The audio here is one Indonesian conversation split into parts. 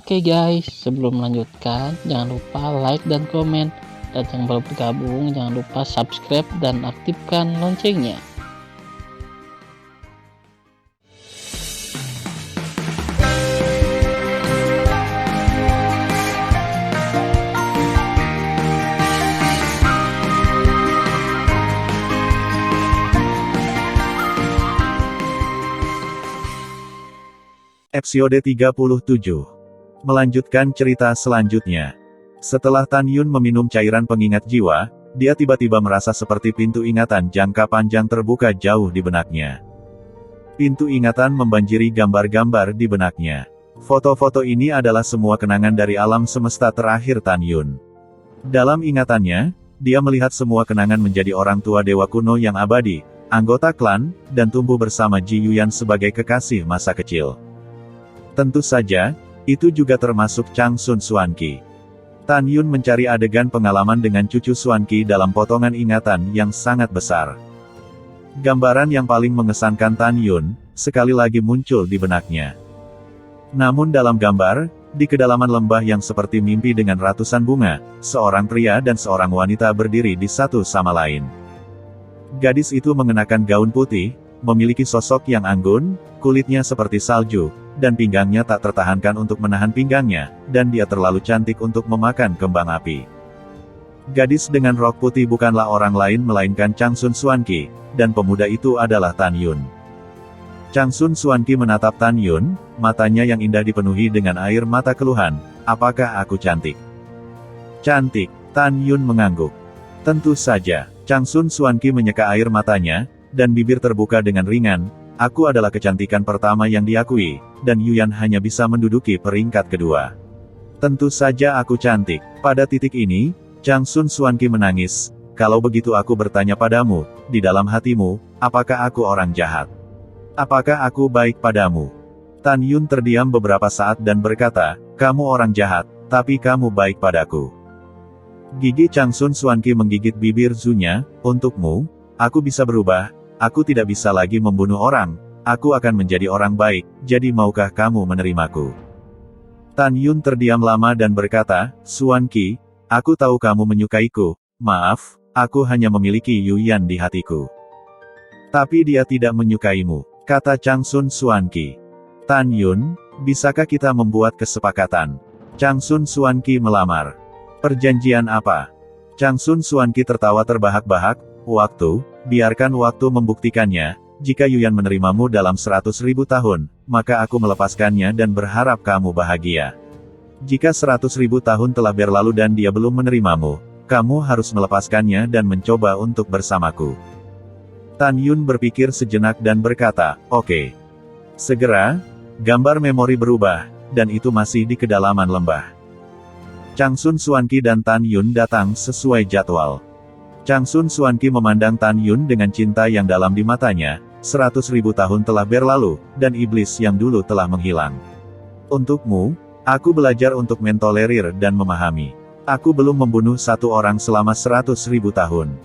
Oke guys, sebelum melanjutkan, jangan lupa like dan komen. Dan yang baru bergabung, jangan lupa subscribe dan aktifkan loncengnya. Episode 37. Melanjutkan cerita selanjutnya. Setelah Tan Yun meminum cairan pengingat jiwa, dia tiba-tiba merasa seperti pintu ingatan jangka panjang terbuka jauh di benaknya. Pintu ingatan membanjiri gambar-gambar di benaknya. Foto-foto ini adalah semua kenangan dari alam semesta terakhir Tan Yun. Dalam ingatannya, dia melihat semua kenangan menjadi orang tua dewa kuno yang abadi, anggota klan, dan tumbuh bersama Ji Yuyan sebagai kekasih masa kecil. Tentu saja, itu juga termasuk Chang Sun Xuanqi. Tan Yun mencari adegan pengalaman dengan cucu Xuanqi dalam potongan ingatan yang sangat besar. Gambaran yang paling mengesankan Tan Yun, sekali lagi muncul di benaknya. Namun dalam gambar, di kedalaman lembah yang seperti mimpi dengan ratusan bunga, seorang pria dan seorang wanita berdiri di satu sama lain. Gadis itu mengenakan gaun putih, memiliki sosok yang anggun, kulitnya seperti salju, dan pinggangnya tak tertahankan untuk menahan pinggangnya, dan dia terlalu cantik untuk memakan kembang api. Gadis dengan rok putih bukanlah orang lain melainkan Chang Sun Xuanqi, dan pemuda itu adalah Tan Yun. Chang Sun Xuanqi menatap Tan Yun, matanya yang indah dipenuhi dengan air mata keluhan. Apakah aku cantik? Cantik, Tan Yun mengangguk. Tentu saja, Chang Sun Xuanqi menyeka air matanya, dan bibir terbuka dengan ringan. Aku adalah kecantikan pertama yang diakui, dan Yuyan hanya bisa menduduki peringkat kedua. Tentu saja aku cantik. Pada titik ini, Chang Sun Xuanqi menangis. Kalau begitu aku bertanya padamu, di dalam hatimu, apakah aku orang jahat? Apakah aku baik padamu? Tan Yun terdiam beberapa saat dan berkata, kamu orang jahat, tapi kamu baik padaku. Gigi Chang Sun Xuanqi menggigit bibir Zunya, untukmu, aku bisa berubah. Aku tidak bisa lagi membunuh orang, aku akan menjadi orang baik, jadi maukah kamu menerimaku? Tan Yun terdiam lama dan berkata, Xuanqi, aku tahu kamu menyukaiku, maaf, aku hanya memiliki Yuyan di hatiku. Tapi dia tidak menyukaimu, kata Chang Sun Xuanqi. Tan Yun, bisakah kita membuat kesepakatan? Chang Sun Xuanqi melamar. Perjanjian apa? Chang Sun Xuanqi tertawa terbahak-bahak, waktu. Biarkan waktu membuktikannya, jika Yuyan menerimamu dalam 100.000 tahun, maka aku melepaskannya dan berharap kamu bahagia. Jika 100.000 tahun telah berlalu dan dia belum menerimamu, kamu harus melepaskannya dan mencoba untuk bersamaku. Tan Yun berpikir sejenak dan berkata, oke. Segera, gambar memori berubah, dan itu masih di kedalaman lembah. Chang Sun Xuanqi dan Tan Yun datang sesuai jadwal. Chang Sun Xuanqi memandang Tan Yun dengan cinta yang dalam di matanya. 100.000 tahun telah berlalu, dan iblis yang dulu telah menghilang. Untukmu, aku belajar untuk mentolerir dan memahami. Aku belum membunuh satu orang selama 100.000 tahun.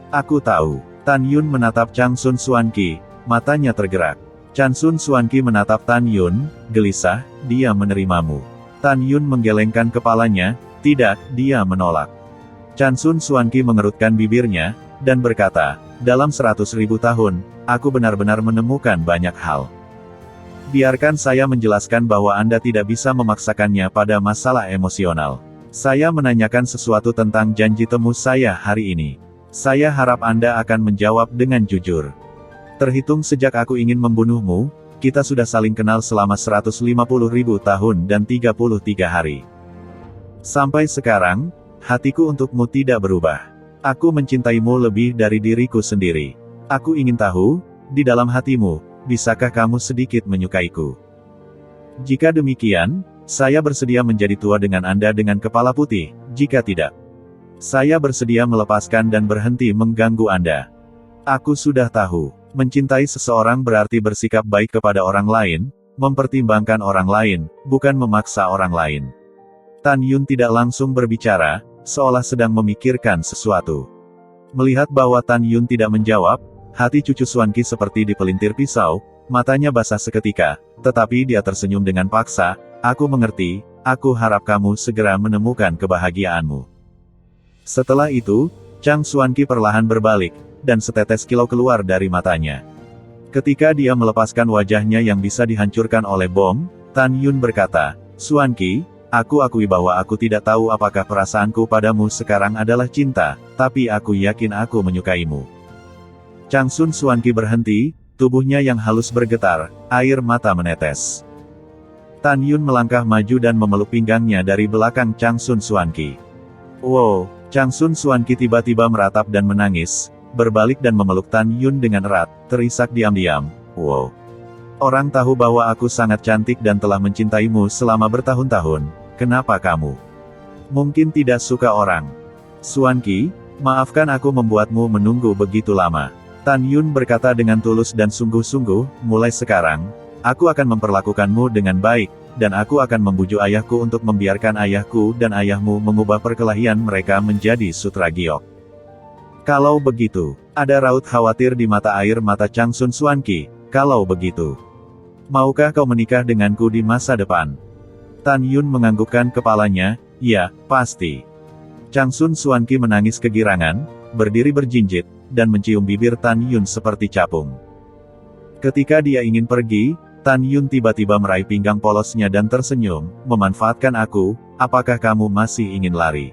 Aku tahu. Tan Yun menatap Chang Sun Xuanqi, matanya tergerak. Chang Sun Xuanqi menatap Tan Yun, gelisah, dia menerimamu. Tan Yun menggelengkan kepalanya, tidak, dia menolak. Chang Sun Xuanqi mengerutkan bibirnya, dan berkata, dalam 100.000 tahun, aku benar-benar menemukan banyak hal. Biarkan saya menjelaskan bahwa Anda tidak bisa memaksakannya pada masalah emosional. Saya menanyakan sesuatu tentang janji temu saya hari ini. Saya harap Anda akan menjawab dengan jujur. Terhitung sejak aku ingin membunuhmu, kita sudah saling kenal selama 150.000 tahun dan 33 hari. Sampai sekarang, hatiku untukmu tidak berubah. Aku mencintaimu lebih dari diriku sendiri. Aku ingin tahu, di dalam hatimu, bisakah kamu sedikit menyukaiku? Jika demikian, saya bersedia menjadi tua dengan Anda dengan kepala putih. Jika tidak, saya bersedia melepaskan dan berhenti mengganggu Anda. Aku sudah tahu, mencintai seseorang berarti bersikap baik kepada orang lain, mempertimbangkan orang lain, bukan memaksa orang lain. Tan Yun tidak langsung berbicara, seolah sedang memikirkan sesuatu. Melihat bahwa Tan Yun tidak menjawab, hati cucu Xuanqi seperti dipelintir pisau, matanya basah seketika, tetapi dia tersenyum dengan paksa, aku mengerti, aku harap kamu segera menemukan kebahagiaanmu. Setelah itu, Chang Xuanqi perlahan berbalik, dan setetes kilau keluar dari matanya. Ketika dia melepaskan wajahnya yang bisa dihancurkan oleh bom, Tan Yun berkata, "Xuanqi, aku akui bahwa aku tidak tahu apakah perasaanku padamu sekarang adalah cinta, tapi aku yakin aku menyukaimu." Chang Sun Xuanqi berhenti, tubuhnya yang halus bergetar, air mata menetes. Tan Yun melangkah maju dan memeluk pinggangnya dari belakang Chang Sun Xuanqi. "Wow!" Chang Sun Xuanqi tiba-tiba meratap dan menangis, berbalik dan memeluk Tan Yun dengan erat, terisak diam-diam, "Wow! Orang tahu bahwa aku sangat cantik dan telah mencintaimu selama bertahun-tahun, kenapa kamu mungkin tidak suka orang?" "Xuanqi, maafkan aku membuatmu menunggu begitu lama." Tan Yun berkata dengan tulus dan sungguh-sungguh, "Mulai sekarang, aku akan memperlakukanmu dengan baik, dan aku akan membujuk ayahku untuk membiarkan ayahku dan ayahmu mengubah perkelahian mereka menjadi sutra giok." "Kalau begitu," ada raut khawatir di mata air mata Chang Sun Xuanqi, "kalau begitu, maukah kau menikah denganku di masa depan?" Tan Yun menganggukkan kepalanya, "Ya, pasti." Chang Sun Xuanqi menangis kegirangan, berdiri berjinjit, dan mencium bibir Tan Yun seperti capung. Ketika dia ingin pergi, Tan Yun tiba-tiba meraih pinggang polosnya dan tersenyum, "Memanfaatkan aku, apakah kamu masih ingin lari?"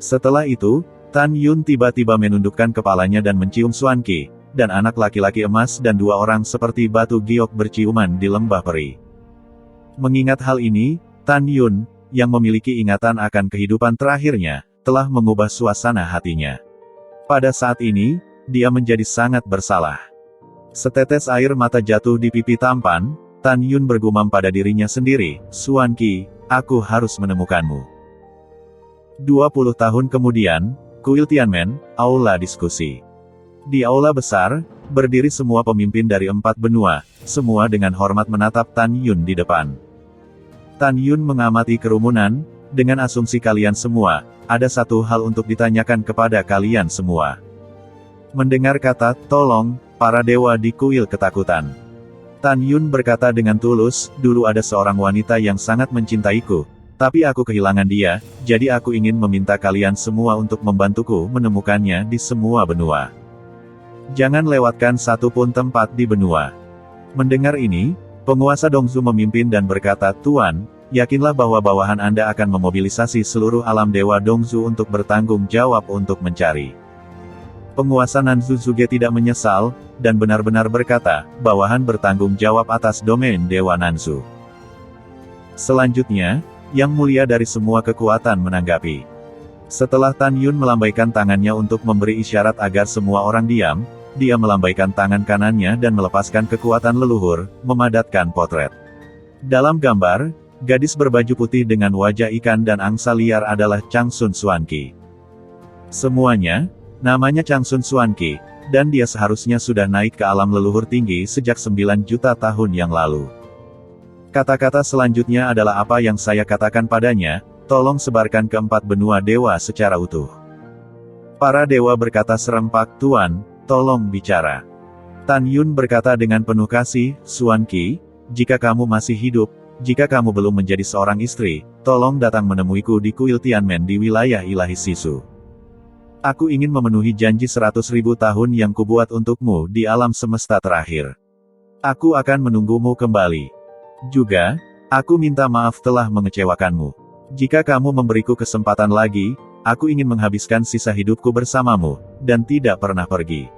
Setelah itu, Tan Yun tiba-tiba menundukkan kepalanya dan mencium Xuanqi, dan anak laki-laki emas dan dua orang seperti batu giok berciuman di lembah peri. Mengingat hal ini, Tan Yun, yang memiliki ingatan akan kehidupan terakhirnya, telah mengubah suasana hatinya. Pada saat ini, dia menjadi sangat bersalah. Setetes air mata jatuh di pipi tampan, Tan Yun bergumam pada dirinya sendiri, "Xuanqi, aku harus menemukanmu." 20 tahun kemudian, Kuil Tianmen, aula diskusi. Di aula besar, berdiri semua pemimpin dari 4 benua, semua dengan hormat menatap Tan Yun di depan. Tan Yun mengamati kerumunan, dengan asumsi kalian semua, ada satu hal untuk ditanyakan kepada kalian semua. Mendengar kata, "tolong," para dewa di kuil ketakutan. Tan Yun berkata dengan tulus, "Dulu ada seorang wanita yang sangat mencintaiku, tapi aku kehilangan dia, jadi aku ingin meminta kalian semua untuk membantuku menemukannya di semua benua. Jangan lewatkan satu pun tempat di benua." Mendengar ini, penguasa Dongzu memimpin dan berkata, "Tuan, yakinlah bahwa bawahan Anda akan memobilisasi seluruh alam dewa Dongzu untuk bertanggung jawab untuk mencari." Penguasa Nanzu Zuge tidak menyesal, dan benar-benar berkata, bawahan bertanggung jawab atas domain dewa Nanzu. Selanjutnya, Yang Mulia dari semua kekuatan menanggapi. Setelah Tan Yun melambaikan tangannya untuk memberi isyarat agar semua orang diam, dia melambaikan tangan kanannya dan melepaskan kekuatan leluhur, memadatkan potret. Dalam gambar, gadis berbaju putih dengan wajah ikan dan angsa liar adalah Chang Sun Xuanqi. Semuanya, namanya Chang Sun Xuanqi, dan dia seharusnya sudah naik ke alam leluhur tinggi sejak 9 juta tahun yang lalu. Kata-kata selanjutnya adalah apa yang saya katakan padanya, tolong sebarkan ke 4 benua dewa secara utuh. Para dewa berkata serempak, "Tuan, tolong bicara." Tan Yun berkata dengan penuh kasih, "Xuanqi, jika kamu masih hidup, jika kamu belum menjadi seorang istri, tolong datang menemuiku di kuil Tianmen di wilayah ilahi Sisu. Aku ingin memenuhi janji 100.000 tahun yang kubuat untukmu di alam semesta terakhir. Aku akan menunggumu kembali. Juga, aku minta maaf telah mengecewakanmu. Jika kamu memberiku kesempatan lagi, aku ingin menghabiskan sisa hidupku bersamamu, dan tidak pernah pergi."